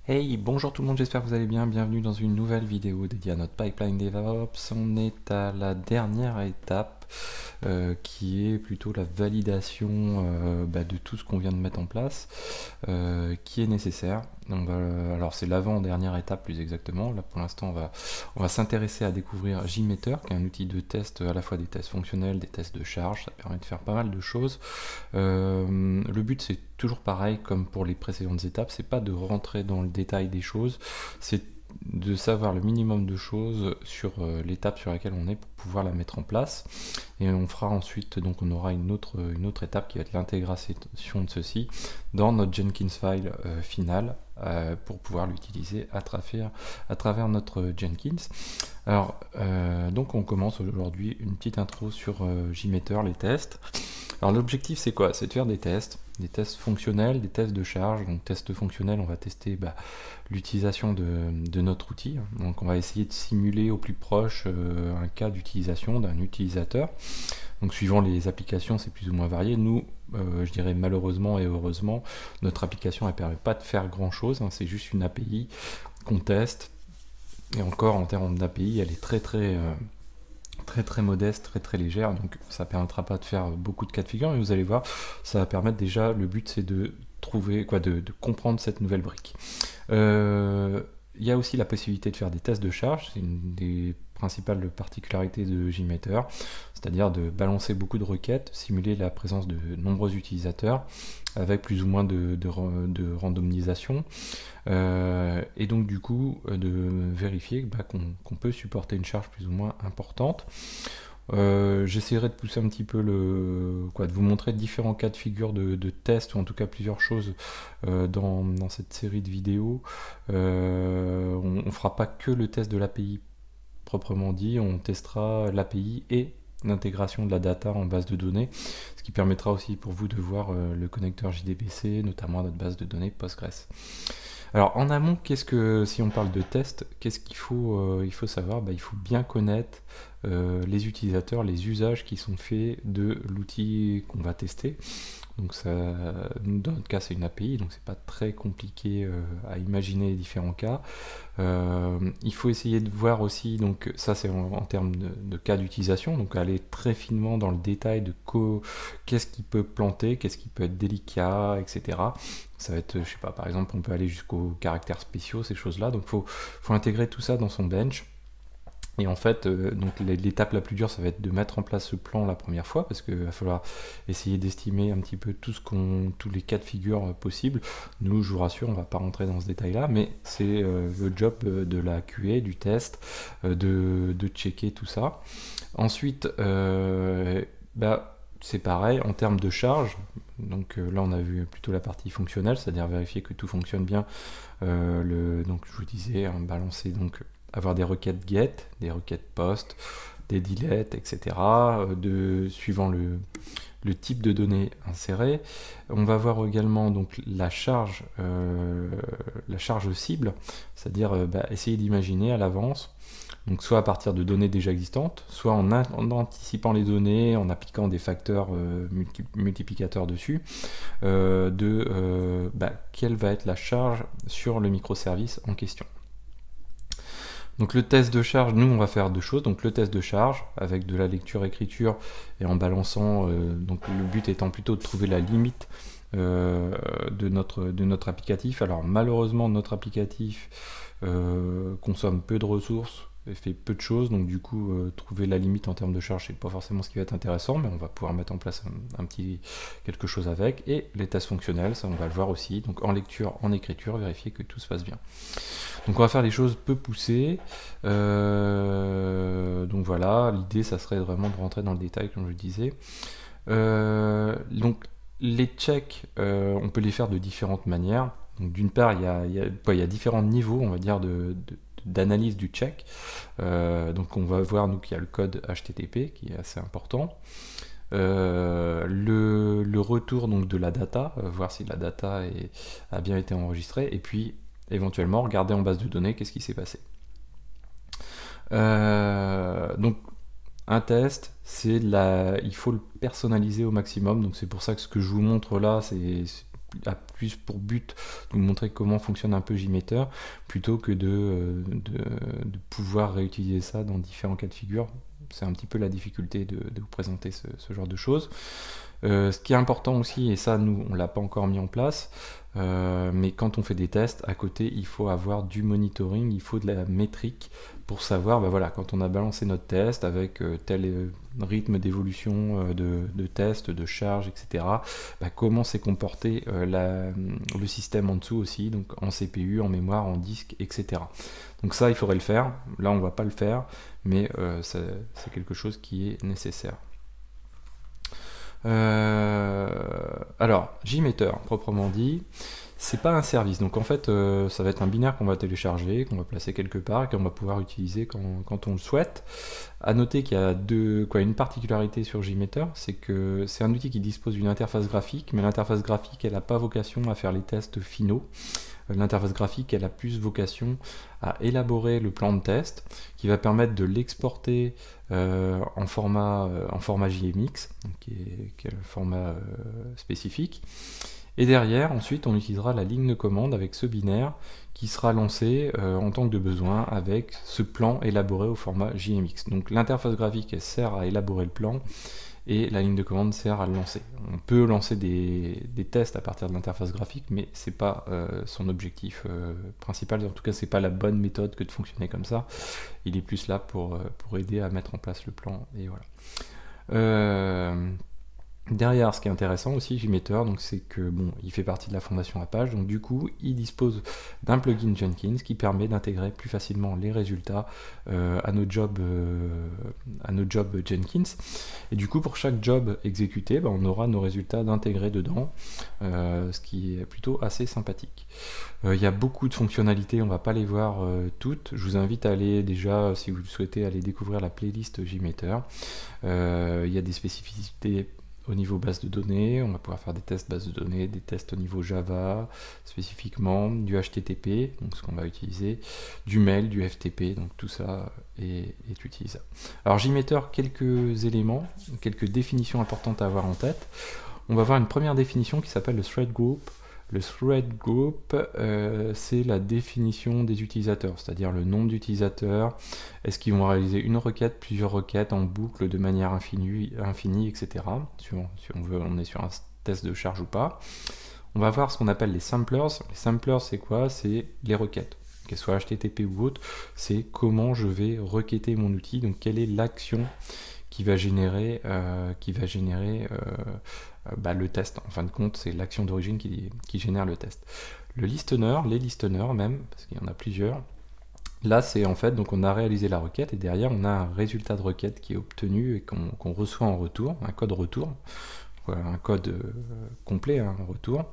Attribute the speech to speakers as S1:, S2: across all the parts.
S1: Hey, bonjour tout le monde, j'espère que vous allez bien. Bienvenue dans une nouvelle vidéo dédiée à notre pipeline DevOps. On est à la dernière étape qui est plutôt la validation de tout ce qu'on vient de mettre en place, qui est nécessaire. Alors c'est l'avant-dernière étape plus exactement. Là pour l'instant on va s'intéresser à découvrir JMeter, qui est un outil de test, à la fois des tests fonctionnels, des tests de charge. Ça permet de faire pas mal de choses. Le but c'est toujours pareil comme pour les précédentes étapes, c'est pas de rentrer dans le détail des choses, c'est de savoir le minimum de choses sur l'étape sur laquelle on est pour pouvoir la mettre en place. Et on fera ensuite, donc on aura une autre étape qui va être l'intégration de ceci dans notre Jenkins file final pour pouvoir l'utiliser à travers notre Jenkins. Alors, donc on commence aujourd'hui une petite intro sur JMeter, les tests. Alors l'objectif c'est quoi? C'est de faire des tests fonctionnels, des tests de charge. Donc tests fonctionnels, on va tester l'utilisation de notre outil. Donc on va essayer de simuler au plus proche un cas d'utilisation d'un utilisateur. Donc suivant les applications, c'est plus ou moins varié. Nous, je dirais malheureusement et heureusement, notre application ne permet pas de faire grand chose, hein. C'est juste une API qu'on teste. Et encore en termes d'API, elle est très modeste, très légère, donc ça permettra pas de faire beaucoup de cas de figure, mais vous allez voir, ça va permettre déjà, le but c'est de trouver, de comprendre cette nouvelle brique. Il y a aussi la possibilité de faire des tests de charge, c'est une des principales particularités de JMeter, c'est-à-dire de balancer beaucoup de requêtes, simuler la présence de nombreux utilisateurs, avec plus ou moins de randomisation, et donc du coup de vérifier qu'on peut supporter une charge plus ou moins importante. J'essaierai de pousser un petit peu de vous montrer différents cas de figure de tests, ou en tout cas plusieurs choses dans cette série de vidéos. On fera pas que le test de l'API proprement dit, on testera l'API et l'intégration de la data en base de données, ce qui permettra aussi pour vous de voir le connecteur JDBC, notamment à notre base de données Postgres. Alors en amont, si on parle de test, qu'est-ce qu'il faut, il faut savoir? Il faut bien connaître les utilisateurs, les usages qui sont faits de l'outil qu'on va tester. Donc ça, dans notre cas c'est une API, donc c'est pas très compliqué à imaginer les différents cas. Il faut essayer de voir aussi, donc ça c'est en termes de cas d'utilisation, donc aller très finement dans le détail de qu'est-ce qui peut planter, qu'est-ce qui peut être délicat, etc. Ça va être, je sais pas, par exemple on peut aller jusqu'aux caractères spéciaux, ces choses-là, donc faut intégrer tout ça dans son bench. Et en fait, donc l'étape la plus dure, ça va être de mettre en place ce plan la première fois, parce qu'il va falloir essayer d'estimer un petit peu tous les cas de figure possibles. Nous, je vous rassure, on va pas rentrer dans ce détail-là, mais c'est le job de la QA, du test, de checker tout ça. Ensuite, c'est pareil en termes de charge. Donc là, on a vu plutôt la partie fonctionnelle, c'est-à-dire vérifier que tout fonctionne bien. Donc je vous disais, balancer donc avoir des requêtes get, des requêtes post, des delete, etc. Suivant le type de données insérées. On va voir également donc la charge cible, c'est-à-dire essayer d'imaginer à l'avance, donc soit à partir de données déjà existantes, soit en anticipant les données, en appliquant des facteurs multiplicateurs dessus, quelle va être la charge sur le microservice en question. Donc le test de charge, nous on va faire deux choses. Donc le test de charge avec de la lecture-écriture et en balançant, donc le but étant plutôt de trouver la limite de notre applicatif. Alors malheureusement notre applicatif consomme peu de ressources et fait peu de choses, donc du coup trouver la limite en termes de charge c'est pas forcément ce qui va être intéressant, mais on va pouvoir mettre en place un petit quelque chose avec. Et les tests fonctionnels, ça on va le voir aussi, donc en lecture, en écriture, vérifier que tout se passe bien. Donc on va faire des choses peu poussées. Donc voilà, l'idée ça serait vraiment de rentrer dans le détail comme je le disais. Donc les checks, on peut les faire de différentes manières. Donc d'une part, il y a différents niveaux, on va dire, d'analyse du check. Donc on va voir nous qu'il y a le code HTTP qui est assez important. Le retour donc de la data, voir si la data a bien été enregistrée, et puis éventuellement regarder en base de données qu'est-ce qui s'est passé. Donc un test, il faut le personnaliser au maximum, donc c'est pour ça que ce que je vous montre là, c'est a plus pour but de vous montrer comment fonctionne un peu JMeter, plutôt que de pouvoir réutiliser ça dans différents cas de figure. C'est un petit peu la difficulté de vous présenter ce genre de choses. Ce qui est important aussi, et ça nous on l'a pas encore mis en place, mais quand on fait des tests, à côté il faut avoir du monitoring, il faut de la métrique pour savoir, voilà, quand on a balancé notre test avec tel rythme d'évolution de test, de charge, etc., comment s'est comporté le système en dessous aussi, donc en CPU, en mémoire, en disque, etc. Donc ça il faudrait le faire, là on va pas le faire, mais c'est quelque chose qui est nécessaire. Alors, JMeter, proprement dit, c'est pas un service. Donc en fait, ça va être un binaire qu'on va télécharger, qu'on va placer quelque part et qu'on va pouvoir utiliser quand on le souhaite. À noter qu'il y a une particularité sur JMeter, c'est que c'est un outil qui dispose d'une interface graphique, mais l'interface graphique, elle n'a pas vocation à faire les tests finaux. L'interface graphique, elle a plus vocation à élaborer le plan de test, qui va permettre de l'exporter en format JMX, donc qui est le format spécifique. Et derrière, ensuite, on utilisera la ligne de commande avec ce binaire qui sera lancé en tant que de besoin avec ce plan élaboré au format JMX. Donc l'interface graphique, elle sert à élaborer le plan et la ligne de commande sert à le lancer. On peut lancer des tests à partir de l'interface graphique, mais c'est pas son objectif principal. En tout cas, c'est pas la bonne méthode que de fonctionner comme ça. Il est plus là pour aider à mettre en place le plan, et voilà. Derrière, ce qui est intéressant aussi, JMeter, donc c'est que il fait partie de la fondation Apache, donc du coup, il dispose d'un plugin Jenkins qui permet d'intégrer plus facilement les résultats à nos jobs Jenkins. Et du coup, pour chaque job exécuté, on aura nos résultats d'intégrer dedans, ce qui est plutôt assez sympathique. Il y a beaucoup de fonctionnalités, on va pas les voir toutes. Je vous invite à aller déjà, si vous souhaitez, aller découvrir la playlist JMeter. Il y a des spécificités au niveau base de données, on va pouvoir faire des tests base de données, des tests au niveau Java spécifiquement, du HTTP, donc ce qu'on va utiliser, du mail, du FTP, donc tout ça est utilisable. Alors JMeter, quelques éléments, quelques définitions importantes à avoir en tête. On va voir une première définition qui s'appelle le thread group. Le thread group, c'est la définition des utilisateurs, c'est-à-dire le nombre d'utilisateurs, est-ce qu'ils vont réaliser une requête, plusieurs requêtes en boucle de manière infinie, etc. Si on est sur un test de charge ou pas. On va voir ce qu'on appelle les samplers. Les samplers, c'est quoi? C'est les requêtes, qu'elles soient HTTP ou autre, c'est comment je vais requêter mon outil, donc quelle est l'action qui va générer, le test. En fin de compte, c'est l'action d'origine qui génère le test. Le listener, les listeners même, parce qu'il y en a plusieurs, là c'est en fait, donc on a réalisé la requête et derrière on a un résultat de requête qui est obtenu et qu'on reçoit en retour, un code retour, un code complet, en retour,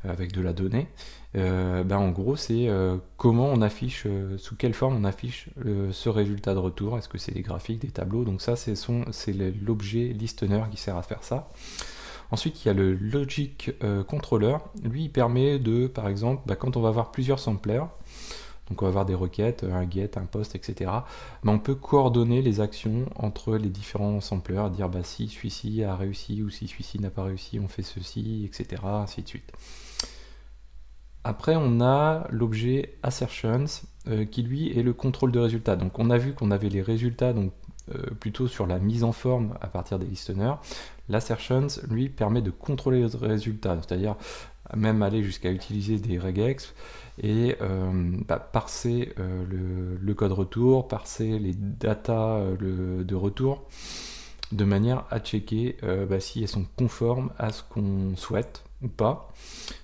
S1: avec de la donnée. En gros, c'est comment on affiche, sous quelle forme on affiche ce résultat de retour. Est-ce que c'est des graphiques, des tableaux? Donc ça, c'est l'objet listener qui sert à faire ça. Ensuite, il y a le logic controller. Lui, il permet de, par exemple, quand on va avoir plusieurs samplers, donc on va avoir des requêtes, un get, un post, etc. On peut coordonner les actions entre les différents samplers, dire si celui-ci a réussi ou si celui-ci n'a pas réussi, on fait ceci, etc. ainsi de suite. Après, on a l'objet assertions qui lui est le contrôle de résultats. Donc on a vu qu'on avait les résultats plutôt sur la mise en forme à partir des listeners. L'assertions, lui, permet de contrôler les résultats, c'est-à-dire même aller jusqu'à utiliser des regex et parser le code retour, parser les datas de retour, de manière à checker si elles sont conformes à ce qu'on souhaite ou pas.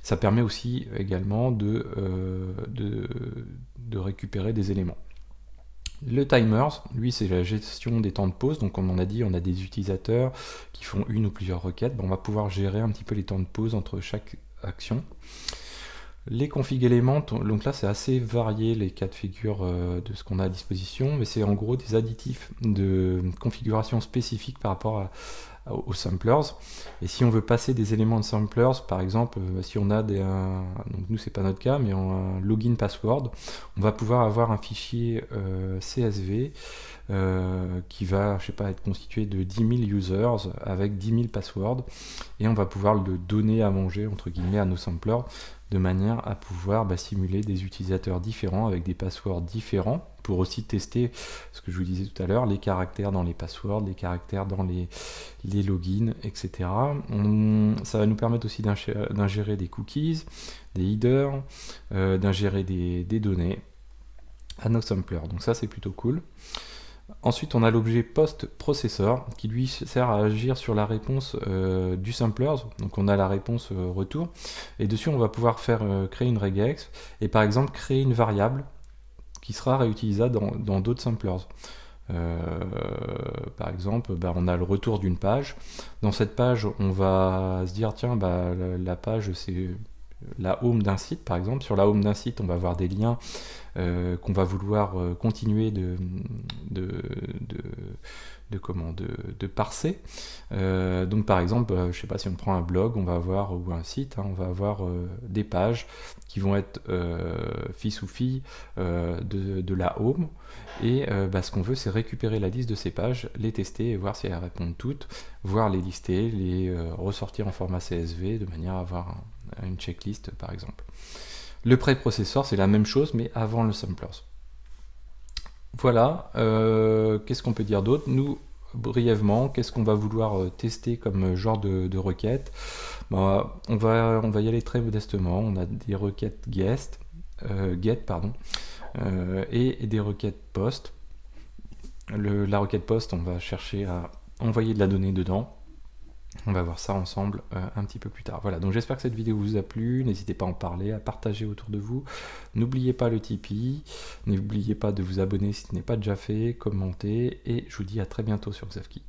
S1: Ça permet aussi également de récupérer des éléments. Le timer, lui, c'est la gestion des temps de pause. Donc, comme on a dit, on a des utilisateurs qui font une ou plusieurs requêtes. On va pouvoir gérer un petit peu les temps de pause entre chaque action. Les config éléments, donc là, c'est assez varié les cas de figure de ce qu'on a à disposition, mais c'est en gros des additifs de configuration spécifique par rapport aux samplers. Et si on veut passer des éléments de samplers, par exemple, si on a donc nous c'est pas notre cas, mais on a un login password, on va pouvoir avoir un fichier CSV qui va, je sais pas, être constitué de 10 000 users avec 10 000 passwords, et on va pouvoir le donner à manger entre guillemets à nos samplers de manière à pouvoir simuler des utilisateurs différents avec des passwords différents, pour aussi tester ce que je vous disais tout à l'heure, les caractères dans les passwords, les caractères dans les logins, etc. Ça va nous permettre aussi d'ingérer des cookies, des headers, d'ingérer des données à nos samplers. Donc ça c'est plutôt cool. Ensuite, on a l'objet post-processor qui lui sert à agir sur la réponse du samplers. Donc on a la réponse retour, et dessus on va pouvoir créer une regex et par exemple créer une variable qui sera réutilisable dans d'autres samplers. Par exemple, on a le retour d'une page. Dans cette page, on va se dire tiens, la page c'est la home d'un site, par exemple. Sur la home d'un site, on va avoir des liens qu'on va vouloir continuer de parser. Donc par exemple, je sais pas, si on prend un blog, on va avoir, ou un site, on va avoir des pages qui vont être fils ou filles de la home, et ce qu'on veut, c'est récupérer la liste de ces pages, les tester et voir si elles répondent toutes, voir les lister, les ressortir en format CSV de manière à avoir une checklist par exemple. Le préprocesseur, c'est la même chose mais avant le samplers. Voilà, qu'est-ce qu'on peut dire d'autre? Nous, brièvement, qu'est-ce qu'on va vouloir tester comme genre de requête? On va y aller très modestement. On a des requêtes get, et des requêtes post. La requête post, on va chercher à envoyer de la donnée dedans. On va voir ça ensemble un petit peu plus tard. Voilà, donc j'espère que cette vidéo vous a plu. N'hésitez pas à en parler, à partager autour de vous. N'oubliez pas le Tipeee. N'oubliez pas de vous abonner si ce n'est pas déjà fait, commenter. Et je vous dis à très bientôt sur Xavki.